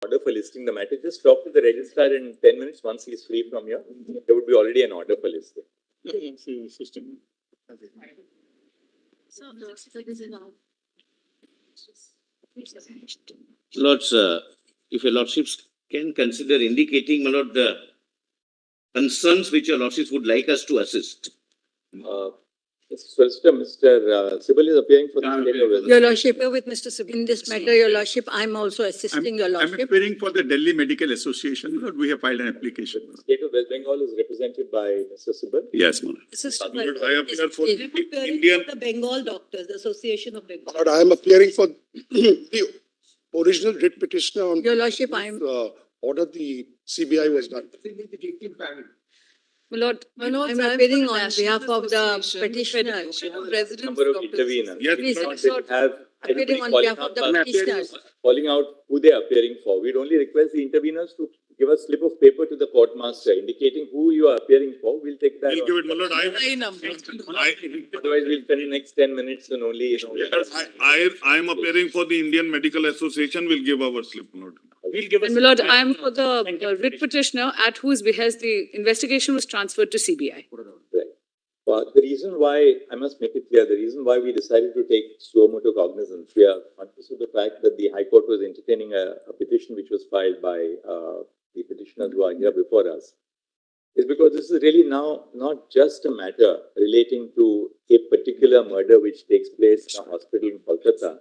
order for listing the matter. Just talk to the registrar in 10 minutes. Once he's free from here, there would be already an order for listing. System. Lords, if your lordships can consider indicating, my lord, the concerns which your lordships would like us to assist. Mr. Solicitor, Mr. Sibal is appearing for the Yeah, state of West. Your Lordship, with Mr. Sib, in this matter, Your Lordship, I'm also assisting Your I'm Lordship. appearing for the Delhi Medical Association. Lord, we have filed an application. State of West Bengal is represented by Mr. Sibal. Yes, Mona. Lord, I appear for Is- Indian. The Bengal Doctors, the Association of Bengal. Lord, I am appearing for the original writ petitioner on Your Lordship, I'm, order the CBI was done. my Lord, Manoj, I'm I'm appearing for the on behalf of the Association, petitioner. Federation of Residents Number of Doctors. interveners. Yes, Please, Not Lord. that we have Appearing anybody on calling behalf of out, the petitioners. calling out who they are appearing for. We'd only request the interveners to give a slip of paper to the court master indicating who you are appearing for. We'll take that. We'll on. give it, my lord. I number. Otherwise, we'll spend the next 10 minutes and only, I am appearing for the Indian Medical Association. We'll give our slip, my lord. We'll give And my lord, I am for the writ petitioner at whose behest the investigation was transferred to CBI. Right. The reason why, I must make it clear, the reason why we decided to take suo motu cognizance, we are conscious of the fact that the High Court was entertaining a petition which was filed by the petitioners who are here before us, is because this is really now not just a matter relating to a particular murder which takes place in a hospital in Kolkata,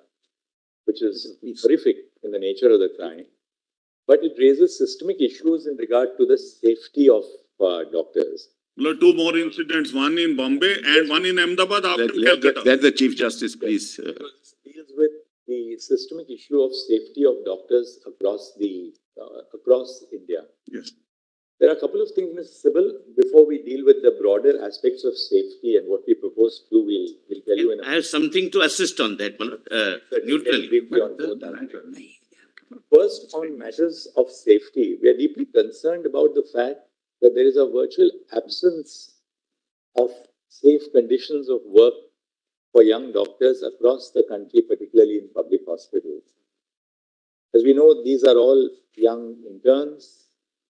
which is horrific in the nature of the crime, but it raises systemic issues in regard to the safety of doctors. Lord, two more incidents, one in Bombay and one in Ahmedabad after Calcutta. Let the Chief Justice, please. Because this deals with the systemic issue of safety of doctors across India. Yes. There are a couple of things, Ms. Sibal, before we deal with the broader aspects of safety and what we propose to do, we'll tell you in I have something to assist on that, my lord, neutrally. briefly on both aspects. First, on matters of safety, we are deeply concerned about the fact that there is a virtual absence of safe conditions of work for young doctors across the country, particularly in public hospitals. As we know, these are all young interns,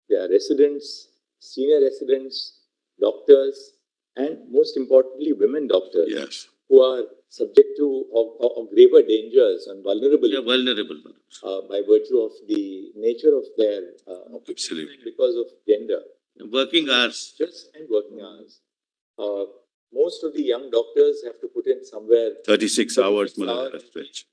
they are residents, senior residents, doctors, and most importantly, women doctors Yes. who are subject to of graver dangers and They are vulnerability vulnerable. my lord. by virtue of the nature of their Absolutely. because of gender. Working hours. Just and working hours. Most of the young doctors have to put in somewhere. 36 hours, 36 my lord, hours. that's stretch.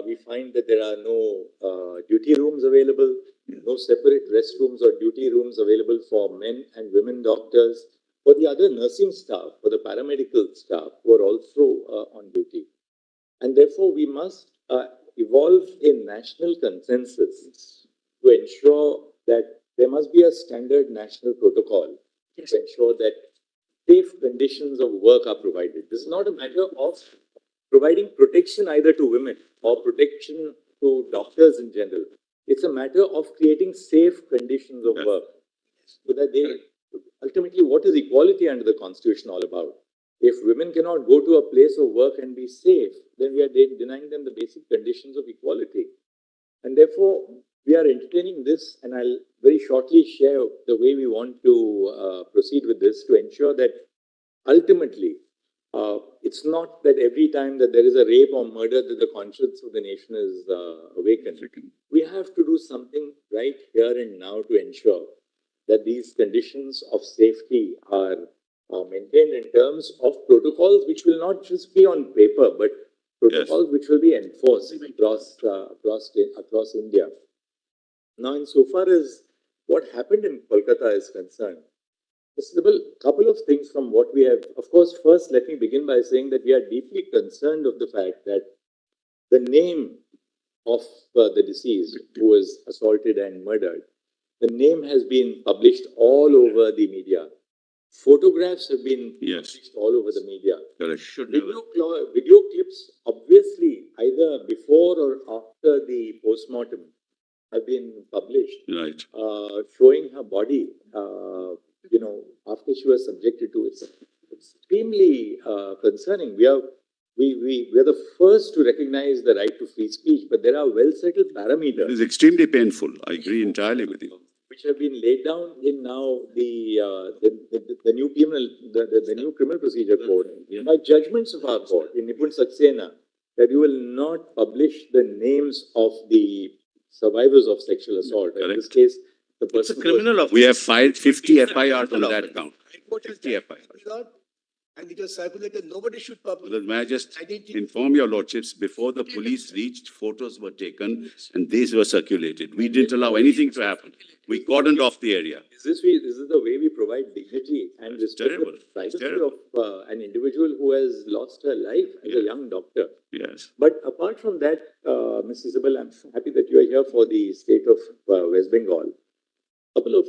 We find that there are no duty rooms available, no separate restrooms or duty rooms available for men and women doctors, for the other nursing staff, for the paramedical staff who are also on duty. And therefore, we must evolve a national consensus to ensure that there must be a standard national protocol to ensure that safe conditions of work are provided. This is not a matter of providing protection either to women or protection to doctors in general. It's a matter of creating safe conditions of Yes. work. So that they, ultimately, what is equality under the Constitution all about? If women cannot go to a place of work and be safe, then we are denying them the basic conditions of equality. And therefore, we are entertaining this, and I'll very shortly share the way we want to proceed with this to ensure that ultimately, it's not that every time that there is a rape or murder that the conscience of the nation is awakened. We have to do something right here and now to ensure that these conditions of safety are maintained in terms of protocols which will not just be on paper, but protocols which will be enforced across India. Now, insofar as what happened in Kolkata is concerned, Mr. couple of things from what we have. Of course, first, let me begin by saying that we are deeply concerned of the fact that the name of the deceased who was assaulted and murdered, the name has been published all over the media. Photographs have been Yes. published all over the media. Correct. Should never. Video clips, obviously, either before or after the postmortem, have been published, Right. showing her body, after she was subjected to it. It's extremely concerning. We are we're the first to recognize the right to free speech, but there are well-settled It parameters is extremely painful. I agree entirely with you. which have been laid down in now the new criminal, the new criminal procedure code by judgments of our court in Nipun Saxena, that you will not publish the names of the survivors of sexual assault. In this Correct. case, the It's a person. criminal offence. We have filed 50 FIRs on that count. High Court has 50 done FIRs. that, and it was circulated, nobody should publish. Well, may I just Identity. inform your lordships, before the police reached, photos were taken and these were circulated. We didn't allow anything to happen. We cordoned off the area. Is this the way we provide dignity and It's respect terrible. the It's privacy terrible. of an individual who has lost her life as a Yeah. young doctor? Yes. But apart from that, Ms. Isabel, I'm happy that you are here for the state of West Bengal. Couple of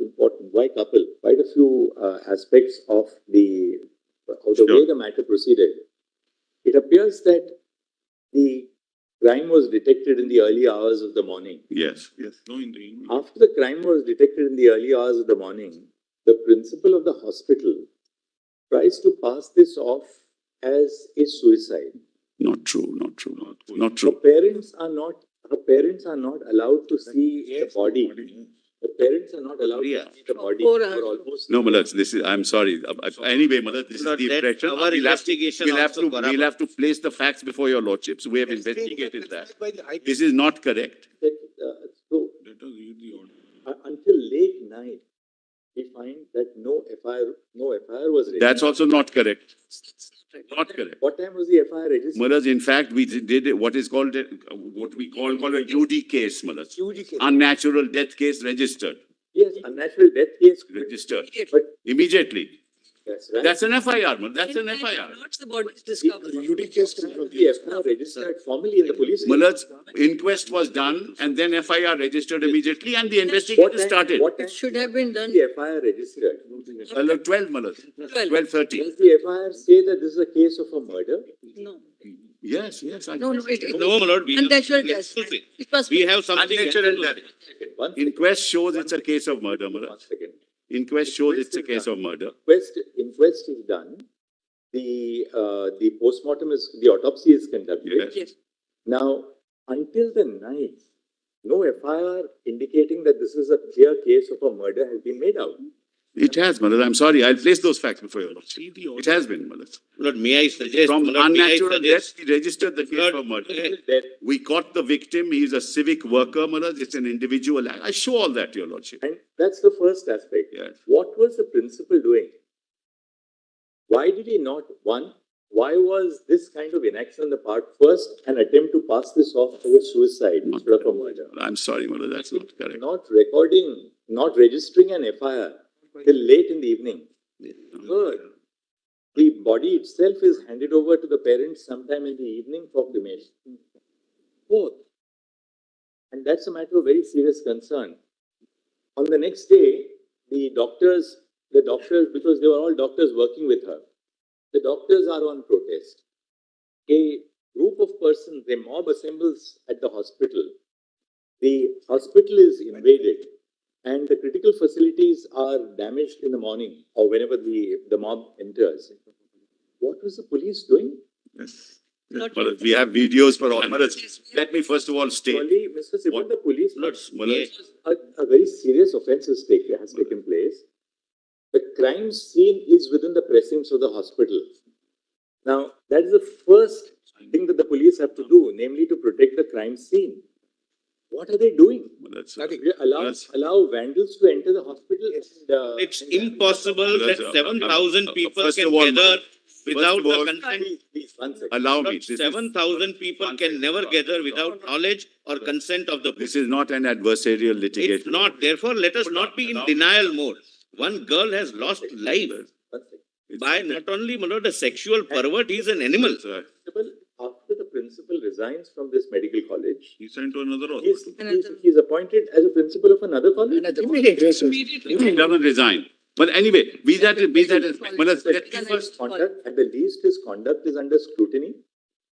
important, quite a few aspects of the way Sure. the matter proceeded. It appears that the crime was detected in the early hours of the morning. Yes. No, in the evening. After the crime was detected in the early hours of the morning, the principal of the hospital tries to pass this off as a suicide. Not true, not true, not Her true. parents are not allowed to see the body. The parents are not allowed to see the body For for almost. No, Malad, this is, I'm sorry. Anyway, Malad, this is Lord, the that impression. our We'll have to- investigation also We'll have to place the facts before your lordships. We have investigated that. By the High Court. This is not correct. So, Let us read the order. until late night, we find that no FIR was registered. That's also not correct. Not correct. What time was the FIR registered? Malad, in fact, we did what is called, what we call a UD case, Malad. UG case. Unnatural death case registered, Yes, unnatural death case. registered But immediately. that's right. That's an FIR, Malad. That's an FIR. Not the body is The discovered. UD case. comes from the FIR registered formally in the police. Malad's inquest was done and then FIR registered immediately and the investigation started. What time It should have been done. the FIR registered? 12, Malad. 12. 12:30. Does the FIR say that this is a case of a murder? No, Yes. no, it. No, my lord, we have. Unnatural death. It was. We have something. Unnatural death. One Inquest shows it's a case of murder, Malad. second. Inquest shows it's a case of murder. Inquest is done. The postmortem the autopsy is conducted. Yes. Yes. Now, until the night, no FIR indicating that this is a clear case of a murder has been made out. It has, Malad. I'm sorry. I'll place those facts before you. See the order. It has been, Malad. Lord, may I suggest? From my lord, may I unnatural death, suggest- we registered the case Lord, for murder. That We caught the victim. He is a civic worker, Malad. It's an individual act. I show all that, your lordship. And that's the first aspect. Yes. What was the principal doing? Why did he not, why was this kind of inaction on the part, first, an attempt to pass this off as a suicide instead of a murder? I'm sorry, Malad. That's not correct. Not registering an FIR till late in the evening. Third, the body itself is handed over to the parents sometime in the evening for cremation. Fourth, and that's a matter of very serious concern. On the next day, the doctors, because they were all doctors working with her, the doctors are on protest. A group of persons, a mob assembles at the hospital. The hospital is invaded and the critical facilities are damaged in the morning or whenever the mob enters. What was the police doing? Yes. Not Malad, we have videos for all. Malad, let me first of all state. Surely, Mr. Sivan, What- the police, Lord, Malad, a very serious offense has taken place. The crime scene is within the precincts of the hospital. Now, that is the first thing that the police have to do, namely to protect the crime scene. What are they doing? Malad, Nothing. They allow vandals to enter the hospital. And, It's impossible that Malad, 7,000 people first can of all, gather Malad, without first of the all, consent. Please, one second. allow me. Lord, This is- 7,000 people can never gather without knowledge or consent of the This police. is not an adversarial litigation. It's not, therefore, let us not be in denial mode. One girl has lost life One second. by not only, my lord, a sexual pervert, he is an animal. After the principal resigns from this medical college, He sent to another he's, hospital. he's appointed as a principal of another college. Yes, sir. He doesn't resign. But anyway, be that, Malad, let me first, Conduct, at the least, his conduct is under scrutiny,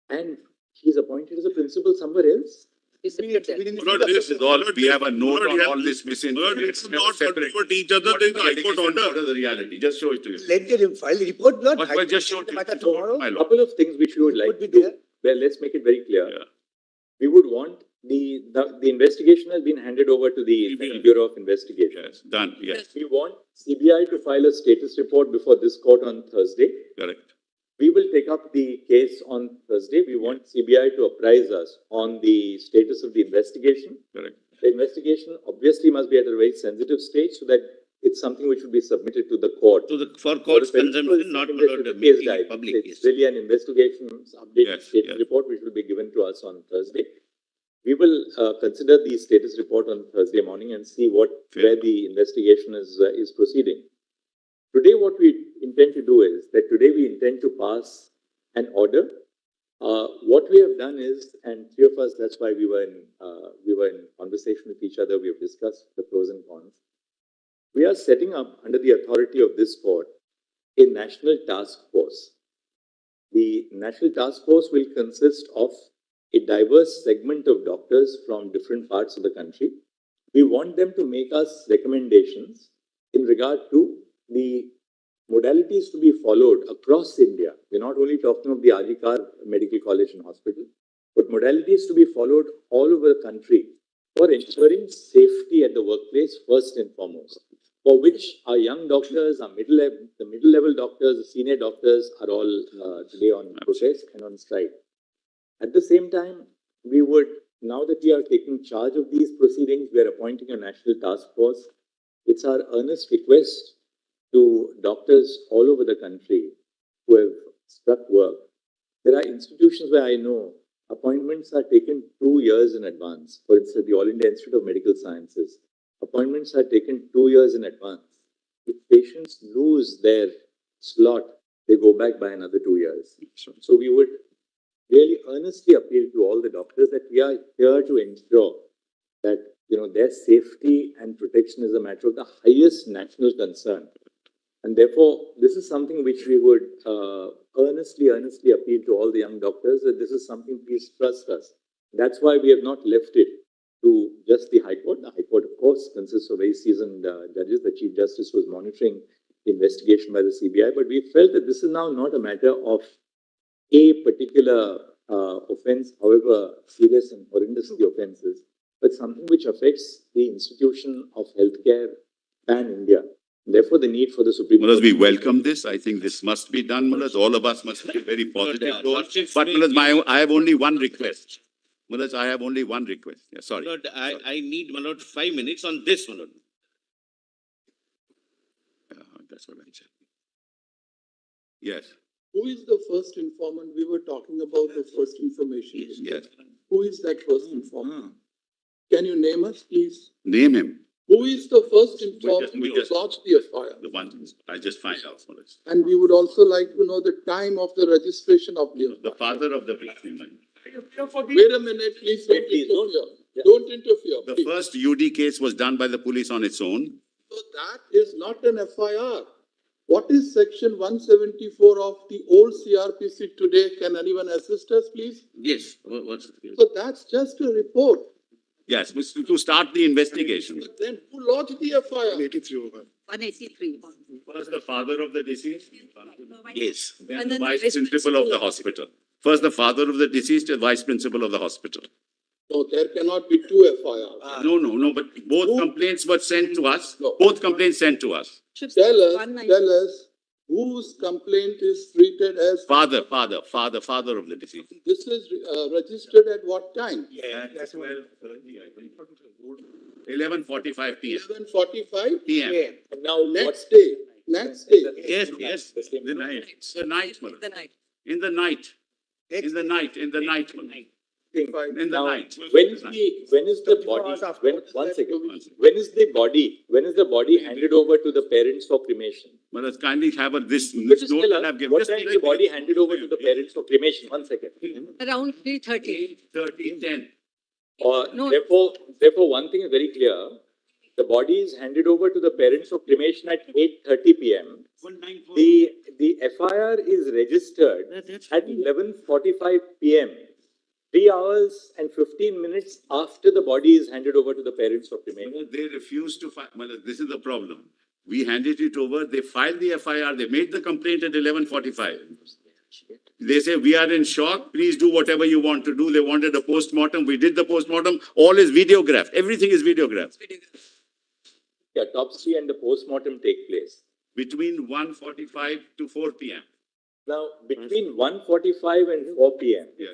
and he's appointed as a principal somewhere else. We separate that. Lord, This is all, we have a note Lord, on you all have- this Lord, misinformation. it's not contradict each other, What there's is a high court allegation, order. what is the reality? Just show it to you. Let them file the report, not. Well, just show it to Matter you. tomorrow. My lord. Couple of things which we would It like would to be do. there. Well, let's make it very clear. Yeah. We would want the investigation has been handed over to the CBI. Bureau of Investigation. Yes, done, yes, We want CBI to file a status report before this court on Thursday. correct. We will take up the case on Thursday. We want CBI to apprise us on the status of the investigation. Correct. The investigation obviously must be at a very sensitive stage so that it's something which will be submitted to the court. To the, for court's For the consumption, not second for the the case making diary. it public, It's yes. really an investigation update Yes, status yes. report which will be given to us on Thursday. We will consider the status report on Thursday morning and see Fair where enough. the investigation is proceeding. Today, what we intend to do is that today we intend to pass an order. What we have done is, and three of us, that's why we were in conversation with each other. We have discussed the pros and cons. We are setting up under the authority of this court a national task force. The national task force will consist of a diverse segment of doctors from different parts of the country. We want them to make us recommendations in regard to the modalities to be followed across India. We're not only talking of the R.G. Kar Medical College and Hospital, but modalities to be followed all over the country for ensuring safety at the workplace first and foremost, for which our young doctors, the middle level doctors, the senior doctors are all today on protest and on strike. At the same time, we would, now that we are taking charge of these proceedings, we are appointing a national task force. It's our earnest request to doctors all over the country who have struck work. There are institutions where I know appointments are taken 2 years in advance. For instance, the All India Institute of Medical Sciences. Appointments are taken 2 years in advance. If patients lose their slot, they go back by another 2 years. So we would really earnestly appeal to all the doctors that we are here to ensure that their safety and protection is a matter of the highest national concern. And therefore, this is something which we would earnestly appeal to all the young doctors that this is something, please trust us. That's why we have not left it to just the High Court. The High Court, of course, consists of very seasoned judges. The Chief Justice was monitoring the investigation by the CBI, but we felt that this is now not a matter of a particular offense, however serious and horrendous the offense is, but something which affects the institution of healthcare pan-India. Therefore, the need for the Supreme Mullahs, Court. we welcome this. I think this must be done, Mullahs. All of us must be very positive. But, Lordships But may Mullahs, I have only one request. Mullahs, I have only one request. Yeah, sorry. My lord, I need, my lord, 5 minutes on this, my lord. That's what I said. Yes, Who is the first informant? We were talking about the first information. yes. Who is that first informant? Can you name us, please? Name him, Who is the first informant we who just- lodged the FIR? the one, I just find out, Mullahs. And we would also like to know the time of the registration of the The FIR. father of the victim. Wait a minute, please don't Please don't. interfere. Yeah. Don't interfere. The please. first UD case was done by the police on its own. So that is not an FIR. What is section 174 of the old CRPC today? Can anyone assist us, please? Yes, what's? So that's just a report. Yes, to start the investigation. But then who lodged the FIR? 183. First, the father of the deceased. Yes. Then And the then the vice vice principal of the principal. hospital. First, the father of the deceased and vice principal of the hospital. No, there cannot be two FIRs. No, but both complaints were sent to us. No. Both complaints sent to us. Tell us whose complaint is treated as, Father of the deceased. this is registered at what time? That's 11:45 PM. 11:45? PM. And now, Next day, next day. Yes. The night. The night, Mullah. The night. In the night. In the night. Mullah. In the Now, night. when is the body, when is the body handed over to the parents for cremation? Mullah, kindly have this Could you note tell that us I've given. what Just time the body handed over to the parents for cremation? 1 second. Around 3:30. 8:30, 10. No. Therefore, one thing is very clear. The body is handed over to the parents for cremation at 8:30 PM. The FIR is registered at 11:45 PM. 3 hours and 15 minutes after the body is handed over to the parents of remaining. They refused to file, this is the problem. We handed it over, they filed the FIR, they made the complaint at 11:45. They say, we are in shock, please do whatever you want to do. They wanted a postmortem, we did the postmortem, all is videographed, everything is videographed. The autopsy and the postmortem take place. Between 1:45 to 4 PM. Now, between 1:45 and 4 PM, Yeah.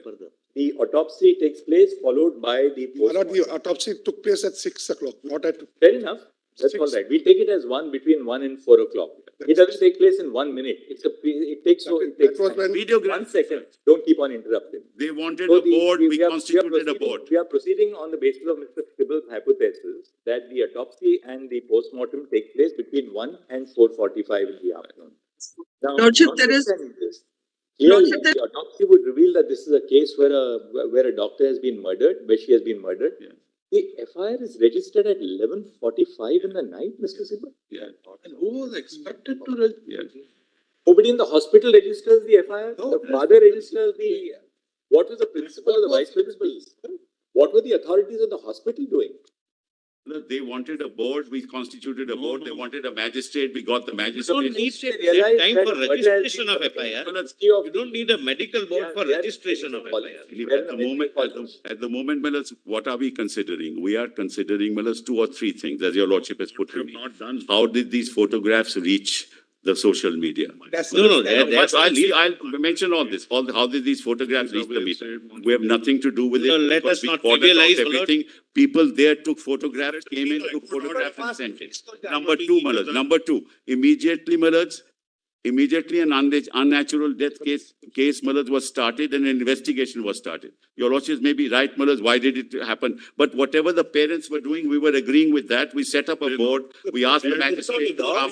the autopsy takes place, followed by the My lord, postmortem. the autopsy took place at 6 o'clock, not at, Fair enough, that's all right. We take it as between 1 and 4 o'clock. It doesn't take place in 1 minute. It takes that was when, Videograph, 1 second. Don't keep on interrupting. they wanted So a board, we are constituted a proceeding- board. We are proceeding on the basis of Mr. Sibal's hypothesis that the autopsy and the postmortem take place between 1 and 4:45 in the afternoon. Now, Lordship, there is- notwithstanding this, clearly, Lordship, the autopsy would reveal that this is a case where a doctor has been murdered, where she has been murdered. Yeah. The FIR is registered at 11:45 in the night, Mr. Sibal. Yeah, And who was expected to, yeah. Nobody in the hospital registers the FIR. No. The father registers what was the principal or the vice principal? What were the authorities of the hospital doing? No, they wanted a board, we constituted a board, they wanted a magistrate, we got the You magistrate. don't need They realize that time that for murder has registration been of committed. FIR. You don't need a medical board for registration of FIR. At the moment, Millers, what are we considering? We are considering, Millers, 2 or 3 things, as your lordship has put to me. Not done. How did these photographs reach the social media? No, that's I'll mention all this, how did these photographs reach the media? We have nothing to do with it. No, let because us we not cordoned off trivialize, my lord. everything. People there took photographs, came in, took photographs and sent it. Number 2, Millers, number 2, immediately, Millers, immediately an unnatural death case, Millers, was started and an investigation was started. Your lordships may be right, Millers, why did it happen? But whatever the parents were doing, we were agreeing with that. We set up a board. We asked the magistrate to come,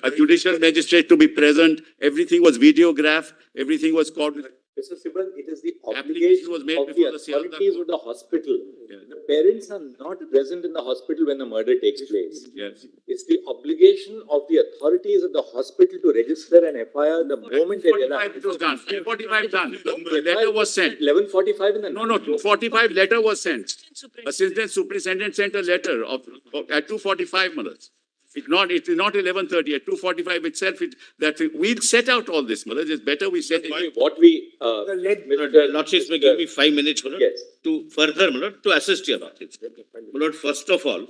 a judicial magistrate to be present. Everything was videographed, everything was called. Mr. Sibal, it is the Application was obligation made of the before the Sialda authorities court. of the hospital. Yeah. The parents are not present in the hospital when the murder takes place. Yes. It's the obligation of the authorities of the hospital to register an FIR the moment they 2:45 realize. it was done, 2:45 done. The letter was sent. 11:45 in the night. No, 2:45 letter was sent. Assistant superintendent sent a letter at 2:45 minutes. It's not 11:30, at 2:45 itself, we'll set out all this, Millers. It's better we set it. What we, Mr. Lordships may give me 5 minutes, my lord, Yes. to further, my lord, to assist your lordships. My lord, first of all,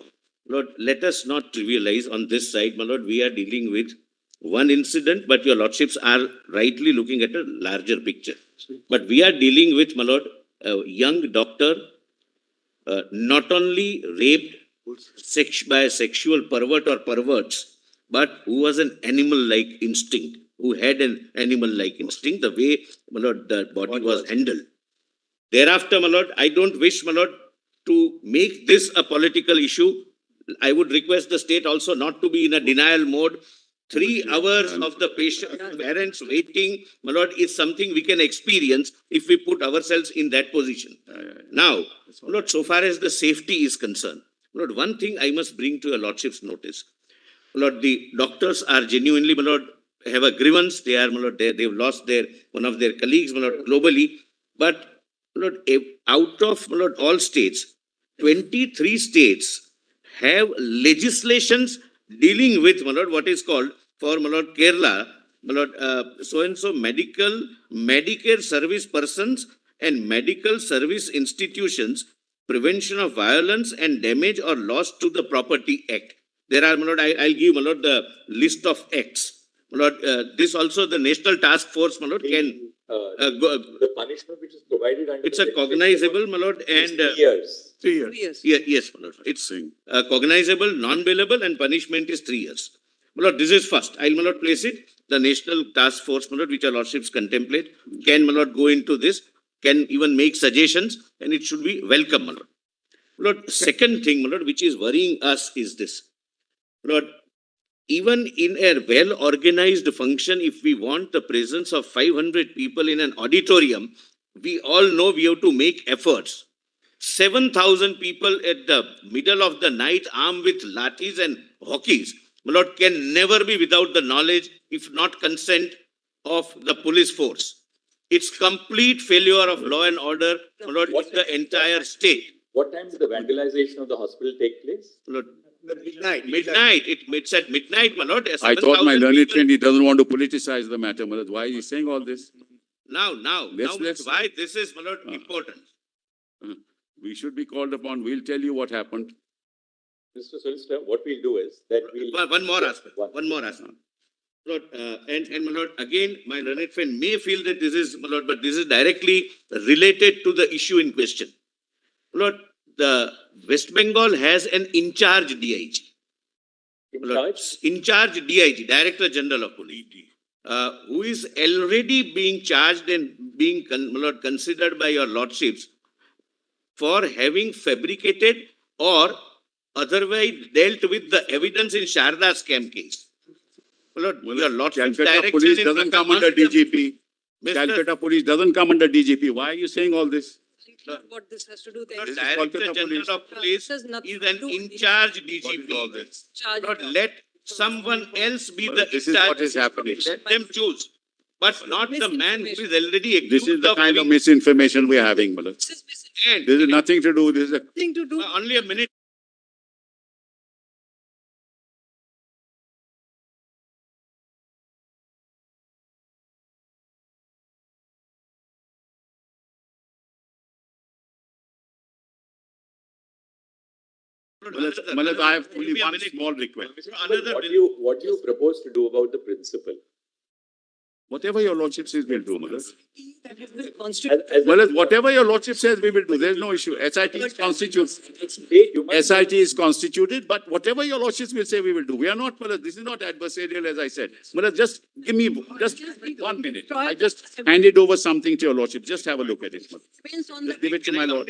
my lord, let us not trivialize on this side, my lord, we are dealing with one incident, but your lordships are rightly looking at a larger picture. But we are dealing with, my lord, a young doctor, not only raped by a sexual pervert or perverts, but who was an animal-like instinct, who had an animal-like instinct, the way, my lord, the body was handled. Thereafter, my lord, I don't wish, my lord, to make this a political issue. I would request the state also not to be in a denial mode. 3 hours of the patient, parents waiting, my lord, is something we can experience if we put ourselves in that position. Now, my lord, so far as the safety is concerned, my lord, one thing I must bring to your lordship's notice. My lord, the doctors are genuinely, my lord, have a grievance. They are, my lord, they've lost one of their colleagues, my lord, globally. But, my lord, out of, my lord, all states, 23 states have legislations dealing with, my lord, what is called for, my lord, Kerala, my lord, so-and-so Medicare service persons and medical service institutions, Prevention of Violence and Damage or Loss to the Property Act. There are, my lord, I'll give, my lord, the list of acts. My lord, this also the National Task Force, my lord, can The punishment which is provided under. it's a cognizable, my lord, and 3 years. 3 years. yes, my lord, it's cognizable, non-bailable, and punishment is 3 years. My lord, this is first. I'll, my lord, place it. The National Task Force, my lord, which our lordships contemplate, can, my lord, go into this, can even make suggestions, and it should be welcome, my lord. My lord, second thing, my lord, which is worrying us is this. My lord, even in a well-organized function, if we want the presence of 500 people in an auditorium, we all know we have to make efforts. 7,000 people at the middle of the night armed with lathis and hockeys, my lord, can never be without the knowledge, if not consent, of the police force. It's complete failure of law and order, my lord, in the entire state. What time did the vandalization of the hospital take place? My lord, Midnight. it's at midnight, my lord. I thought my 7,000 learned people- friend, he doesn't want to politicize the matter, my lord. Why is he saying all this? Now, Let's- why this is, my lord, Uh, important. We should be called upon. We'll tell you what happened. Mr. Solicitor, what we'll do is that we'll. One more Yeah, aspect, one. one more aspect. Lord, and my lord, again, my learned friend may feel that this is, my lord, but this is directly related to the issue in question. Lord, the West Bengal has an in-charge DIG. In My lord, charge? In-charge DIG, Director General of Police, who is already being charged and being my lord, considered by your lordships for having fabricated or otherwise dealt with the evidence in Sharda scam case. My lord, your lordship's Calcutta direction police in doesn't come Pratham under Masters- DGP. Mr. Calcutta police doesn't come under DGP. Why are you saying all this? What this has to do Lord, then. This is Director Kolkata General Police. of Police This has nothing is to an do with in-charge What is all DGP. this? Charge Lord, it up. let someone else be the This is in-charge. what is happening. Let them choose, but not the man who is already This accused is the of kind of having. misinformation we're having, my lord. This is And This is nothing to do, this is a nothing to do. only a minute. Malad, I have only Maybe a one minute. small request. Another What do minute. what do you propose to do about the principal? Whatever your lordship says, we'll do, Malad. Constitution. Malad, whatever your lordship says, we will do. There's no issue. SIT is constituted. State, you must. SIT is constituted, but whatever your lordships will say, we will do. We are not, Malad, this is not adversarial, as I said. Malad, just give me just 1 minute. I just handed over something to your lordship. Just have a look at it, Malad. Depends on Just the. give it to my lord.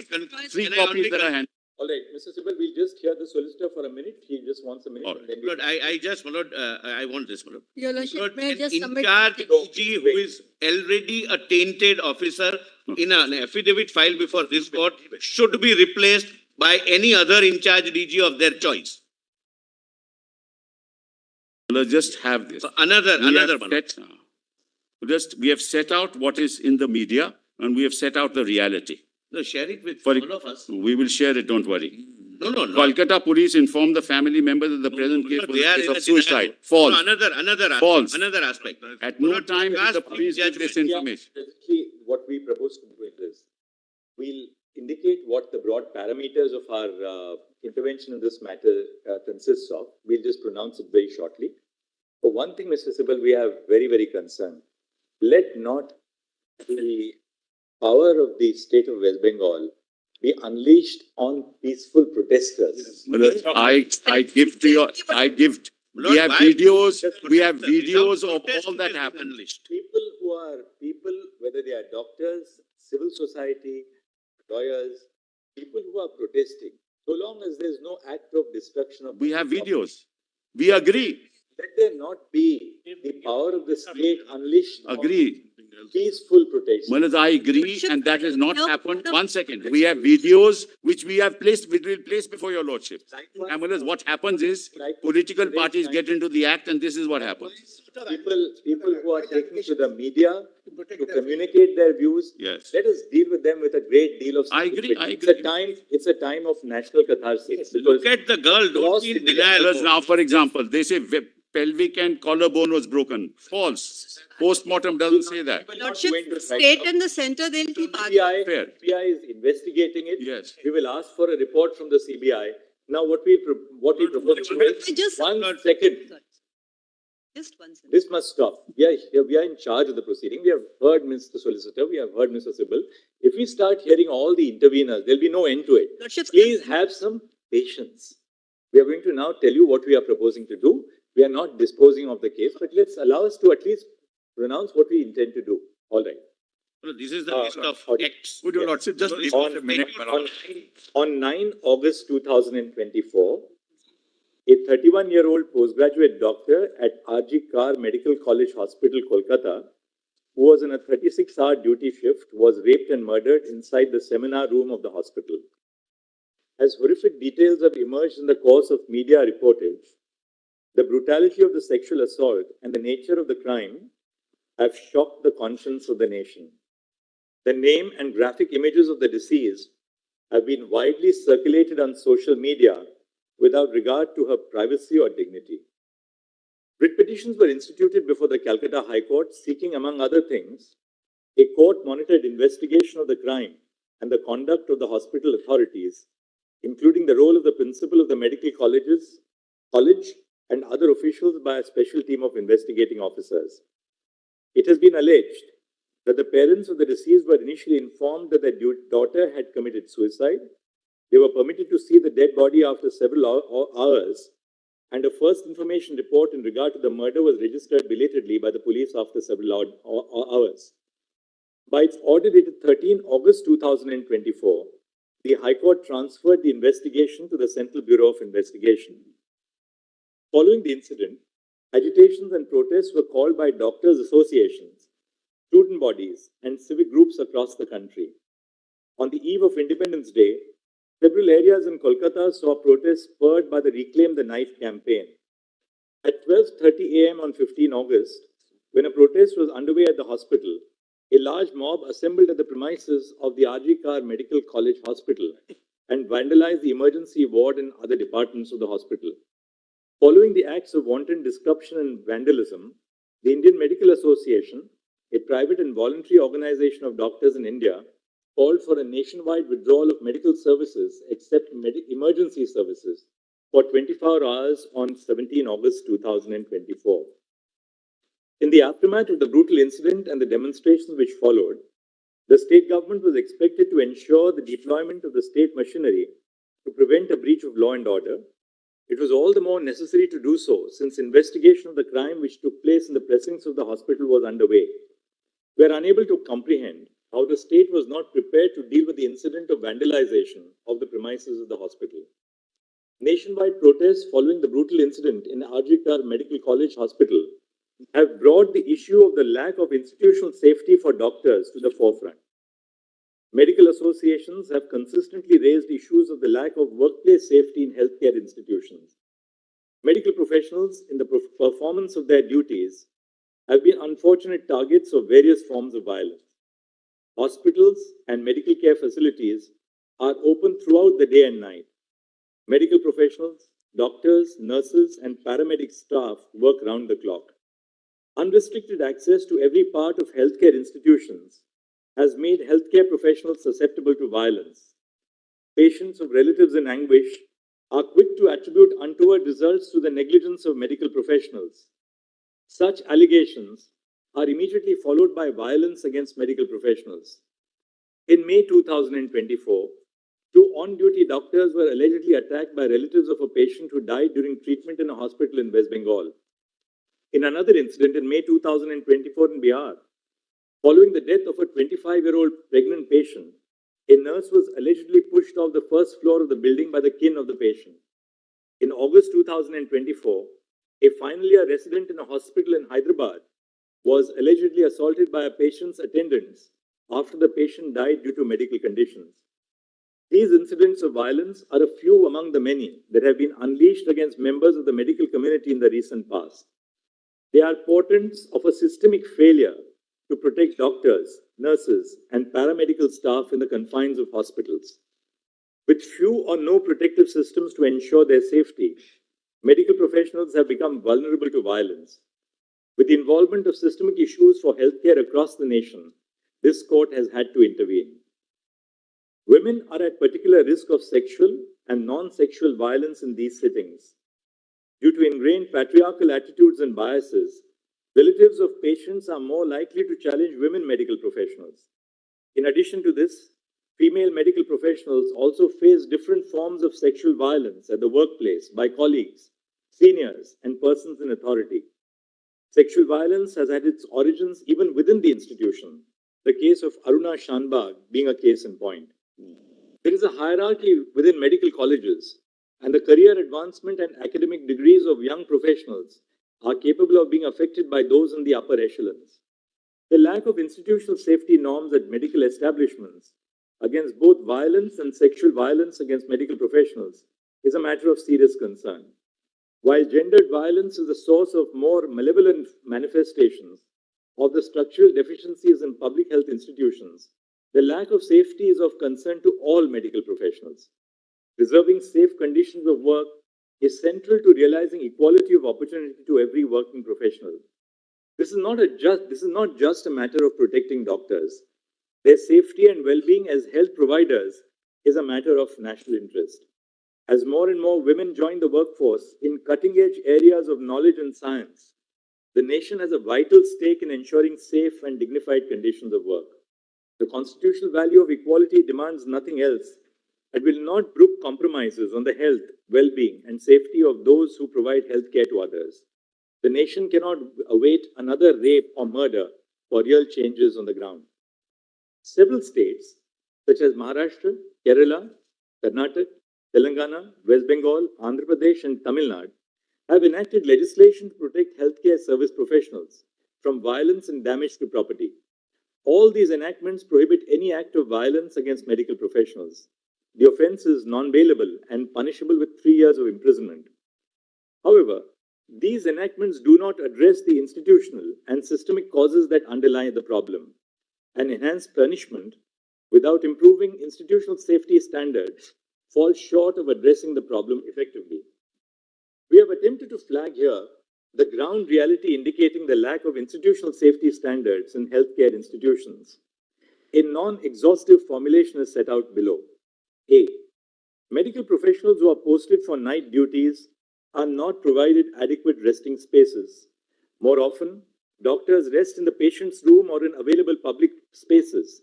Three Can I copies only that I hand. All right, Mr. Sibal, we'll just hear the solicitor for a minute. He just wants a minute. All and right. then we- Lord, I just, my lord, I want this, my lord. Your lordship, Lord, may I an just submit? in-charge DG who is already a tainted officer in an affidavit filed before this court should be replaced by any other in-charge DG of their choice. Malad, just have this. So another, We have my lord. we have set out what is in the media and we have set out the reality. No, share it with For- all of us. We will share it, don't worry. No, no, no. Kolkata police informed the family members that the present case No, was they a are case in of a denial. suicide. No, False. False. Another aspect. At no Lord, time did cast the police give this judgment. information. Presently, what we propose to do is this. We'll indicate what the broad parameters of our intervention in this matter consists of. We'll just pronounce it very shortly. For one thing, Mr. Sibal, we are very, very concerned. Let not the power of the state of West Bengal be unleashed on peaceful protesters. I give to your, I give, Lord, we have why- videos of Without all protest, that it is happened. unleashed. People, whether they are doctors, civil society, lawyers, people who are protesting, so long as there is no act of destruction of. We have videos. We agree, Let there not be the power of the state unleashed. on agree. Peaceful protest. Manoj, I agree, and that has not happened. 1 second. We have videos which we have placed, which we'll place before your lordship. And Manoj, what happens is political parties get into the act and this is what happens. People who are taking to the media to communicate their views. Yes. Let us deal with them with a great deal of. I agree, sympathy. I It's a time of national catharsis. Look Because at the girl, don't Lost be in in the- denial. Manoj, now, for example, they say pelvic and collarbone was broken. False. Postmortem doesn't say that. we're not Lordship, going to try- state and the center, they'll keep arguing. CBI, Fair. CBI is investigating it. Yes. We will ask for a report from the CBI. Now, what we propose to do is, Just- 1 second, Just one second. this must stop. We are in charge of the proceeding. We have heard Mr. Solicitor, we have heard Mr. Sibal. If we start hearing all the interveners, there'll be no end to it. Lordship, Please have some patience. We are going to now tell you what we are proposing to do. We are not disposing of the case, but let's allow us to at least pronounce what we intend to do. All right. No, this is the list of okay. acts. Would your lordship just leave On, it a minute? on 9 August 2024, a 31-year-old postgraduate doctor at RG Kar Medical College Hospital, Kolkata, who was in a 36-hour duty shift, was raped and murdered inside the seminar room of the hospital. As horrific details have emerged in the course of media reportage, the brutality of the sexual assault and the nature of the crime have shocked the conscience of the nation. The name and graphic images of the deceased have been widely circulated on social media without regard to her privacy or dignity. Writ petitions were instituted before the Calcutta High Court seeking, among other things, a court-monitored investigation of the crime and the conduct of the hospital authorities, including the role of the principal of the medical college and other officials by a special team of investigating officers. It has been alleged that the parents of the deceased were initially informed that their daughter had committed suicide. They were permitted to see the dead body after several hours, and a first information report in regard to the murder was registered belatedly by the police after several hours. By its order dated 13 August 2024, the High Court transferred the investigation to the Central Bureau of Investigation. Following the incident, agitations and protests were called by doctors' associations, student bodies, and civic groups across the country. On the eve of Independence Day, several areas in Kolkata saw protests spurred by the Reclaim the Knife campaign. At 12:30 a.m. on 15 August, when a protest was underway at the hospital, a large mob assembled at the premises of the R.G. Kar Medical College Hospital and vandalized the emergency ward and other departments of the hospital. Following the acts of wanton disruption and vandalism, the Indian Medical Association, a private and voluntary organization of doctors in India, called for a nationwide withdrawal of medical services except emergency services for 24 hours on 17 August 2024. In the aftermath of the brutal incident and the demonstrations which followed, the state government was expected to ensure the deployment of the state machinery to prevent a breach of law and order. It was all the more necessary to do so since investigation of the crime which took place in the precincts of the hospital was underway. We are unable to comprehend how the state was not prepared to deal with the incident of vandalization of the premises of the hospital. Nationwide protests following the brutal incident in R.G. Kar Medical College Hospital have brought the issue of the lack of institutional safety for doctors to the forefront. Medical associations have consistently raised issues of the lack of workplace safety in healthcare institutions. Medical professionals, in the performance of their duties, have been unfortunate targets of various forms of violence. Hospitals and medical care facilities are open throughout the day and night. Medical professionals, doctors, nurses, and paramedic staff work round the clock. Unrestricted access to every part of healthcare institutions has made healthcare professionals susceptible to violence. Patients of relatives in anguish are quick to attribute untoward results to the negligence of medical professionals. Such allegations are immediately followed by violence against medical professionals. In May 2024, 2 on-duty doctors were allegedly attacked by relatives of a patient who died during treatment in a hospital in West Bengal. In another incident in May 2024 in Bihar, following the death of a 25-year-old pregnant patient, a nurse was allegedly pushed off the first floor of the building by the kin of the patient. In August 2024, a final year resident in a hospital in Hyderabad was allegedly assaulted by a patient's attendants after the patient died due to medical conditions. These incidents of violence are a few among the many that have been unleashed against members of the medical community in the recent past. They are portents of a systemic failure to protect doctors, nurses, and paramedical staff in the confines of hospitals. With few or no protective systems to ensure their safety, medical professionals have become vulnerable to violence. With the involvement of systemic issues for healthcare across the nation, this court has had to intervene. Women are at particular risk of sexual and non-sexual violence in these settings. Due to ingrained patriarchal attitudes and biases, relatives of patients are more likely to challenge women medical professionals. In addition to this, female medical professionals also face different forms of sexual violence at the workplace by colleagues, seniors, and persons in authority. Sexual violence has had its origins even within the institution, the case of Aruna Shanbag being a case in point. There is a hierarchy within medical colleges, and the career advancement and academic degrees of young professionals are capable of being affected by those in the upper echelons. The lack of institutional safety norms at medical establishments against both violence and sexual violence against medical professionals is a matter of serious concern. While gendered violence is the source of more malevolent manifestations of the structural deficiencies in public health institutions, The lack of safety is of concern to all medical professionals. Preserving safe conditions of work is central to realizing equality of opportunity to every working professional. This is not just a matter of protecting doctors. Their safety and well-being as health providers is a matter of national interest. As more and more women join the workforce in cutting-edge areas of knowledge and science, the nation has a vital stake in ensuring safe and dignified conditions of work. The constitutional value of equality demands nothing else and will not brook compromises on the health, well-being, and safety of those who provide health care to others. The nation cannot await another rape or murder for real changes on the ground. Several states, such as Maharashtra, Kerala, Karnataka, Telangana, West Bengal, Andhra Pradesh, and Tamil Nadu, have enacted legislation to protect healthcare service professionals from violence and damage to property. All these enactments prohibit any act of violence against medical professionals. The offense is non-bailable and punishable with 3 years of imprisonment. However, these enactments do not address the institutional and systemic causes that underlie the problem, and enhanced punishment without improving institutional safety standards falls short of addressing the problem effectively. We have attempted to flag here the ground reality indicating the lack of institutional safety standards in healthcare institutions. A non-exhaustive formulation is set out below. A. Medical professionals who are posted for night duties are not provided adequate resting spaces. More often, doctors rest in the patient's room or in available public spaces.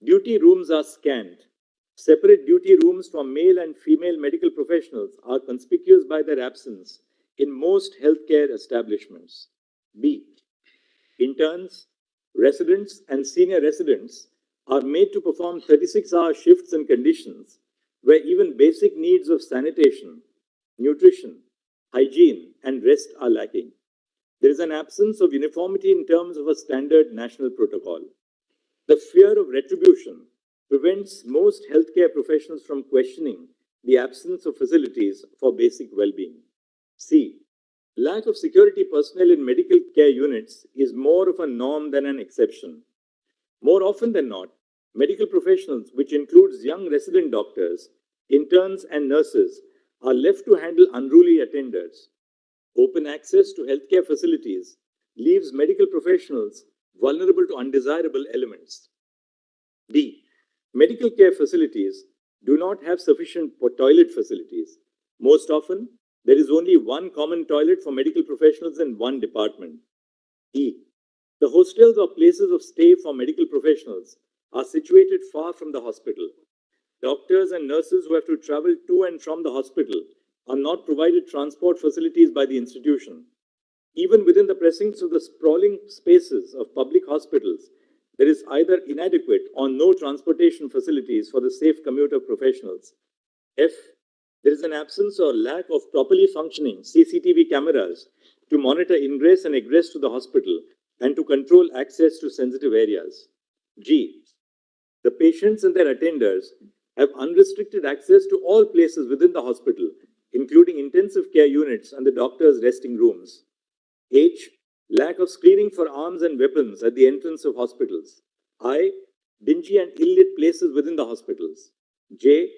Duty rooms are scant. Separate duty rooms for male and female medical professionals are conspicuous by their absence in most healthcare establishments. B. Interns, residents, and senior residents are made to perform 36-hour shifts in conditions where even basic needs of sanitation, nutrition, hygiene, and rest are lacking. There is an absence of uniformity in terms of a standard national protocol. The fear of retribution prevents most healthcare professionals from questioning the absence of facilities for basic well-being. C. Lack of security personnel in medical care units is more of a norm than an exception. More often than not, medical professionals, which includes young resident doctors, interns, and nurses, are left to handle unruly attenders. Open access to healthcare facilities leaves medical professionals vulnerable to undesirable elements. D. Medical care facilities do not have sufficient toilet facilities. Most often, there is only one common toilet for medical professionals in one department. E. The hostels or places of stay for medical professionals are situated far from the hospital. Doctors and nurses who have to travel to and from the hospital are not provided transport facilities by the institution. Even within the precincts of the sprawling spaces of public hospitals, there is either inadequate or no transportation facilities for the safe commute of professionals. F. There is an absence or lack of properly functioning CCTV cameras to monitor ingress and egress to the hospital and to control access to sensitive areas. G. The patients and their attenders have unrestricted access to all places within the hospital, including intensive care units and the doctor's resting rooms. H. Lack of screening for arms and weapons at the entrance of hospitals. I. Dingy and ill-lit places within the hospitals. J.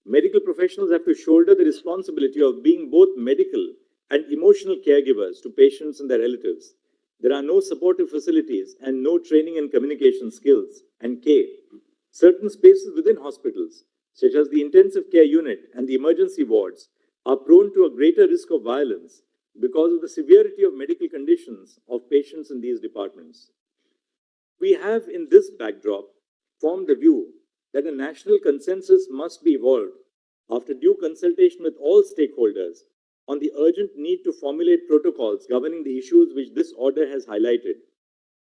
Medical professionals have to shoulder the responsibility of being both medical and emotional caregivers to patients and their relatives. There are no supportive facilities and no training in communication skills. And K. Certain spaces within hospitals, such as the intensive care unit and the emergency wards, are prone to a greater risk of violence because of the severity of medical conditions of patients in these departments. We have, in this backdrop, formed the view that a national consensus must be evolved after due consultation with all stakeholders on the urgent need to formulate protocols governing the issues which this order has highlighted.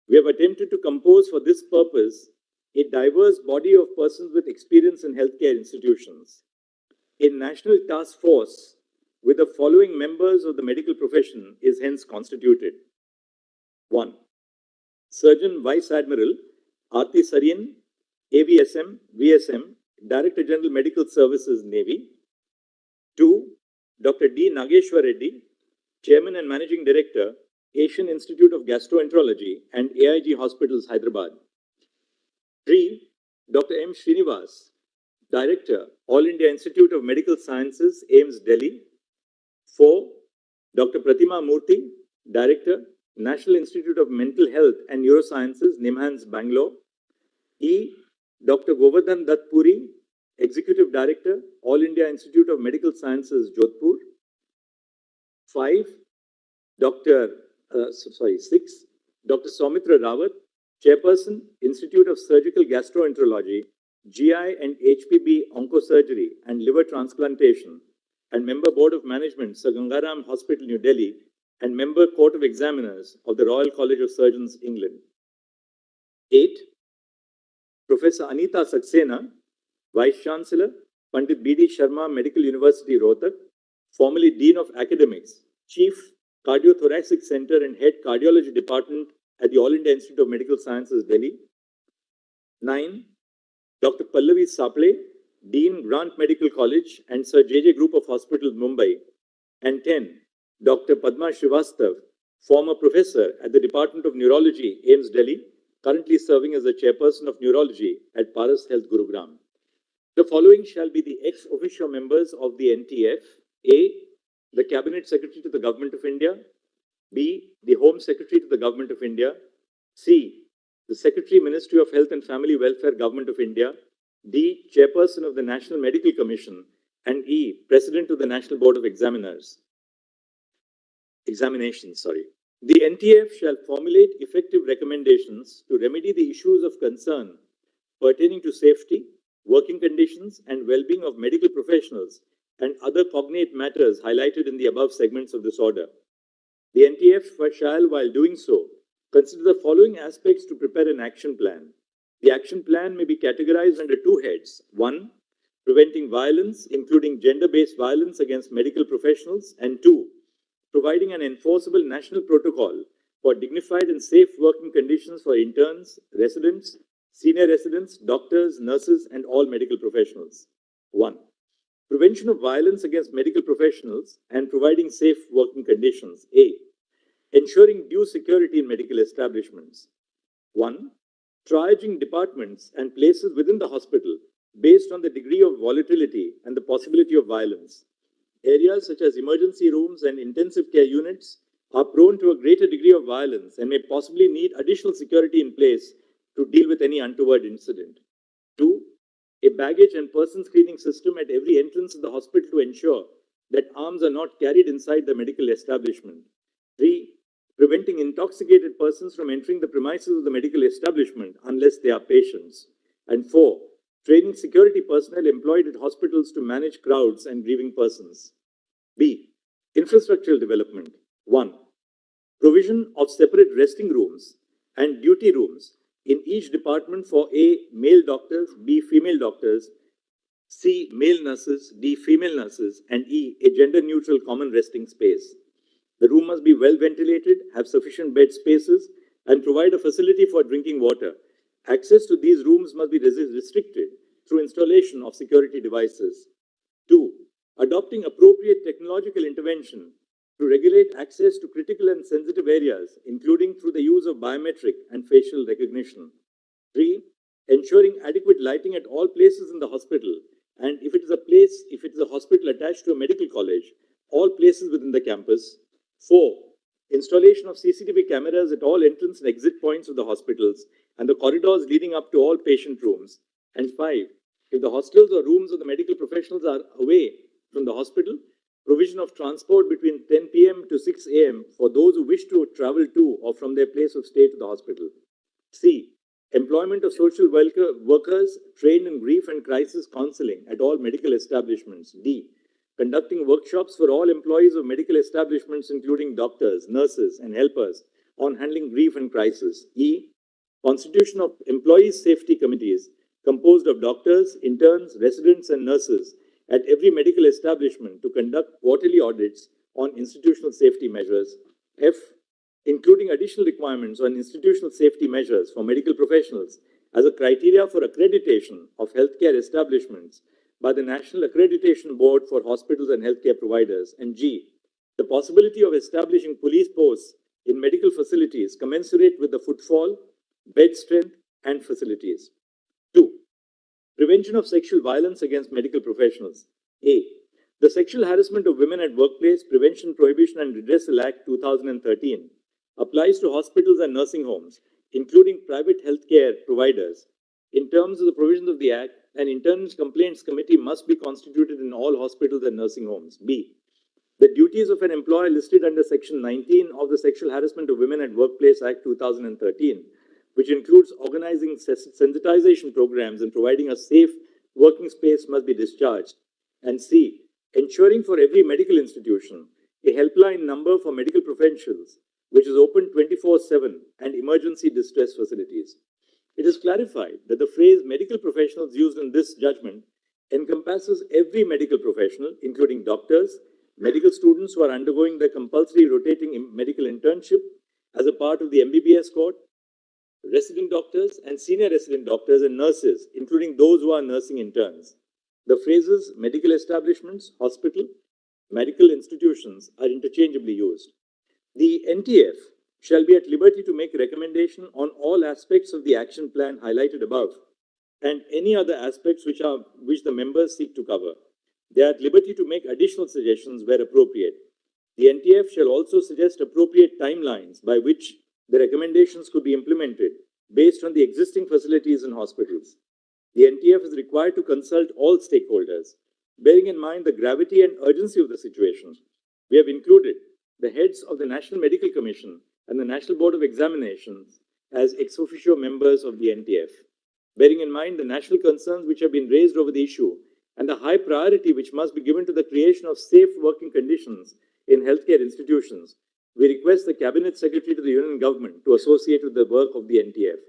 We have attempted to compose for this purpose a diverse body of persons with experience in healthcare institutions. A national task force with the following members of the medical profession is hence constituted. 1. Surgeon Vice Admiral Aarti Sareen, AVSM, VSM, Director General Medical Services, Navy. 2. Dr. D. Nageshwar Reddy, Chairman and Managing Director, Asian Institute of Gastroenterology and AIG Hospitals, Hyderabad. 3. Dr. M. Srinivas, Director, All India Institute of Medical Sciences, AIIMS, Delhi. 4. Dr. Pratima Murthy, Director, National Institute of Mental Health and Neurosciences, NIMHANS, Bangalore. E. Dr. Govardhan Dutt Puri, Executive Director, All India Institute of Medical Sciences, Jodhpur. 5. 6. Dr. Soumitra Rawat, Chairperson, Institute of Surgical Gastroenterology, GI and HPB Oncosurgery and Liver Transplantation, and Member Board of Management, Sir Gangaram Hospital, New Delhi, and Member Court of Examiners of the Royal College of Surgeons, England. 8. Professor Anita Saxena, Vice Chancellor, Pandit B.D. Sharma Medical University, Rohtak, formerly Dean of Academics, Chief Cardiothoracic Center and Head Cardiology Department at the All India Institute of Medical Sciences, Delhi. 9. Dr. Pallavi Saple, Dean, Grant Medical College and Sir J.J. Group of Hospitals, Mumbai. And 10. Dr. Padma Srivastav, former professor at the Department of Neurology, AIIMS, Delhi, currently serving as the Chairperson of Neurology at Paras Health, Gurugram. The following shall be the ex officio members of the NTF. A. The Cabinet Secretary to the Government of India. B. The Home Secretary to the Government of India. C. The Secretary, Ministry of Health and Family Welfare, Government of India. D. Chairperson of the National Medical Commission. And E. President of the National Board of Examinations. The NTF shall formulate effective recommendations to remedy the issues of concern pertaining to safety, working conditions, and well-being of medical professionals and other cognate matters highlighted in the above segments of this order. The NTF shall, while doing so, consider the following aspects to prepare an action plan. The action plan may be categorized under two heads. 1. Preventing violence, including gender-based violence against medical professionals. And 2. Providing an enforceable national protocol for dignified and safe working conditions for interns, residents, senior residents, doctors, nurses, and all medical professionals. 1. Prevention of violence against medical professionals and providing safe working conditions. A. Ensuring due security in medical establishments. 1. Triaging departments and places within the hospital based on the degree of volatility and the possibility of violence. Areas such as emergency rooms and intensive care units are prone to a greater degree of violence and may possibly need additional security in place to deal with any untoward incident. 2. A baggage and person screening system at every entrance of the hospital to ensure that arms are not carried inside the medical establishment. 3. Preventing intoxicated persons from entering the premises of the medical establishment unless they are patients. And 4. Training security personnel employed at hospitals to manage crowds and grieving persons. B. Infrastructural development. 1. Provision of separate resting rooms and duty rooms in each department for A. Male doctors, B. Female doctors, C. Male nurses, D. Female nurses, and E. A gender-neutral common resting space. The room must be well ventilated, have sufficient bed spaces, and provide a facility for drinking water. Access to these rooms must be restricted through installation of security devices. 2. Adopting appropriate technological intervention to regulate access to critical and sensitive areas, including through the use of biometric and facial recognition. 3. Ensuring adequate lighting at all places in the hospital, and if it is a hospital attached to a medical college, all places within the campus. 4. Installation of CCTV cameras at all entrance and exit points of the hospitals and the corridors leading up to all patient rooms. And 5. If the hostels or rooms of the medical professionals are away from the hospital, provision of transport between 10 p.m. to 6 a.m. for those who wish to travel to or from their place of stay to the hospital. C. Employment of social workers trained in grief and crisis counseling at all medical establishments. D. Conducting workshops for all employees of medical establishments, including doctors, nurses, and helpers, on handling grief and crisis. E. Constitution of employees' safety committees composed of doctors, interns, residents, and nurses at every medical establishment to conduct quarterly audits on institutional safety measures. F. Including additional requirements on institutional safety measures for medical professionals as a criteria for accreditation of healthcare establishments by the National Accreditation Board for Hospitals and Healthcare Providers. And G. The possibility of establishing police posts in medical facilities commensurate with the footfall, bed strength, and facilities. 2. Prevention of sexual violence against medical professionals. A. The Sexual Harassment of Women at Workplace Prevention, Prohibition and Redressal Act 2013 applies to hospitals and nursing homes, including private healthcare providers. In terms of the provisions of the Act, an internal complaints committee must be constituted in all hospitals and nursing homes. B. The duties of an employer listed under Section 19 of the Sexual Harassment of Women at Workplace Act 2013, which includes organizing sensitization programs and providing a safe working space, must be discharged. And C. Ensuring for every medical institution a helpline number for medical professionals, which is open 24/7, and emergency distress facilities. It is clarified that the phrase medical professionals used in this judgment encompasses every medical professional, including doctors, medical students who are undergoing their compulsory rotating medical internship as a part of the MBBS cohort, resident doctors and senior resident doctors and nurses, including those who are nursing interns. The phrases medical establishments, hospital, medical institutions are interchangeably used. The NTF shall be at liberty to make recommendation on all aspects of the action plan highlighted above and any other aspects which the members seek to cover. They are at liberty to make additional suggestions where appropriate. The NTF shall also suggest appropriate timelines by which the recommendations could be implemented based on the existing facilities in hospitals. The NTF is required to consult all stakeholders. Bearing in mind the gravity and urgency of the situation, we have included the heads of the National Medical Commission and the National Board of Examinations as ex officio members of the NTF. Bearing in mind the national concerns which have been raised over the issue and the high priority which must be given to the creation of safe working conditions in healthcare institutions, we request the Cabinet Secretary to the Union Government to associate with the work of the NTF.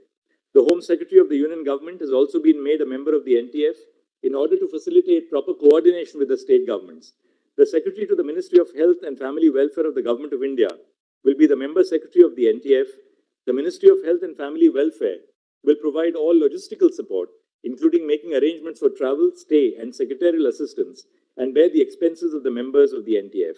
The Home Secretary of the Union Government has also been made a member of the NTF in order to facilitate proper coordination with the state governments. The Secretary to the Ministry of Health and Family Welfare of the Government of India will be the Member Secretary of the NTF. The Ministry of Health and Family Welfare will provide all logistical support, including making arrangements for travel, stay, and secretarial assistance, and bear the expenses of the members of the NTF.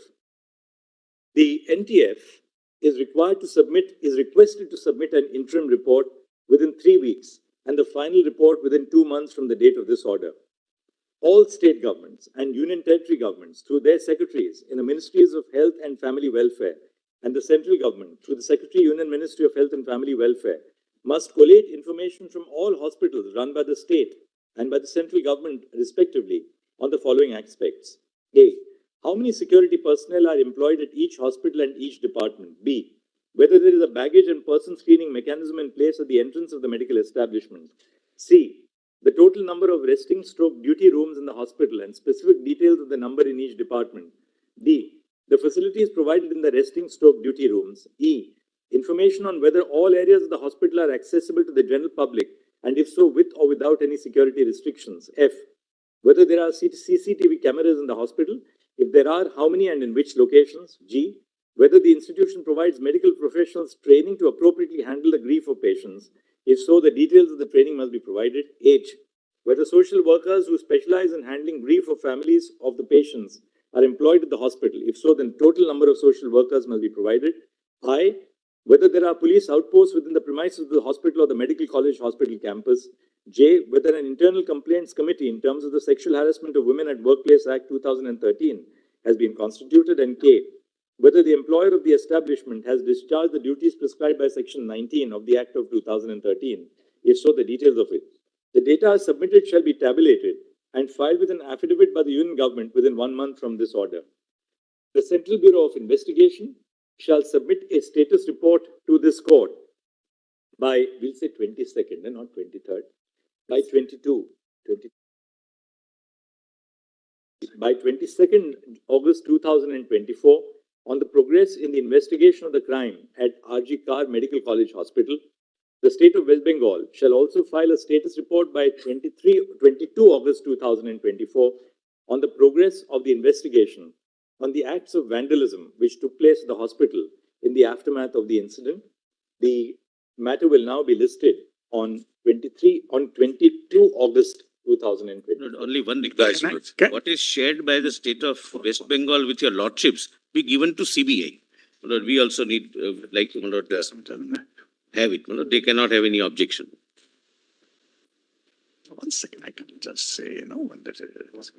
The NTF is requested to submit an interim report within 3 weeks and the final report within 2 months from the date of this order. All state governments and union territory governments, through their secretaries in the Ministries of Health and Family Welfare, and the central government, through the Secretary Union Ministry of Health and Family Welfare, must collate information from all hospitals run by the state and by the central government, respectively, on the following aspects. A. How many security personnel are employed at each hospital and each department? B. Whether there is a baggage and person screening mechanism in place at the entrance of the medical establishment. C. The total number of resting stroke duty rooms in the hospital and specific details of the number in each department. D. The facilities provided in the resting stroke duty rooms. E. Information on whether all areas of the hospital are accessible to the general public, and if so, with or without any security restrictions. F. Whether there are CCTV cameras in the hospital. If there are, how many and in which locations? G. Whether the institution provides medical professionals training to appropriately handle the grief of patients. If so, the details of the training must be provided. H. Whether social workers who specialize in handling grief of families of the patients are employed at the hospital. If so, then total number of social workers must be provided. I. Whether there are police outposts within the premises of the hospital or the medical college hospital campus. J. Whether an internal complaints committee in terms of the Sexual Harassment of Women at Workplace Act 2013 has been constituted. And K. Whether the employer of the establishment has discharged the duties prescribed by Section 19 of the Act of 2013. If so, the details of it. The data submitted shall be tabulated and filed with an affidavit by the Union Government within 1 month from this order. The Central Bureau of Investigation shall submit a status report to this court by, we'll say 22nd and not 23rd, by 22nd August 2024 on the progress in the investigation of the crime at RG Kar Medical College Hospital. The state of West Bengal shall also file a status report by 22 August 2024 on the progress of the investigation on the acts of vandalism which took place at the hospital in the aftermath of the incident. The matter will now be listed on 22 August 2020. Not only one request. What is shared by the state of West Bengal with your lordships be given to CBI. We also need, have it. They cannot have any objection. one second, I can just say, when that is.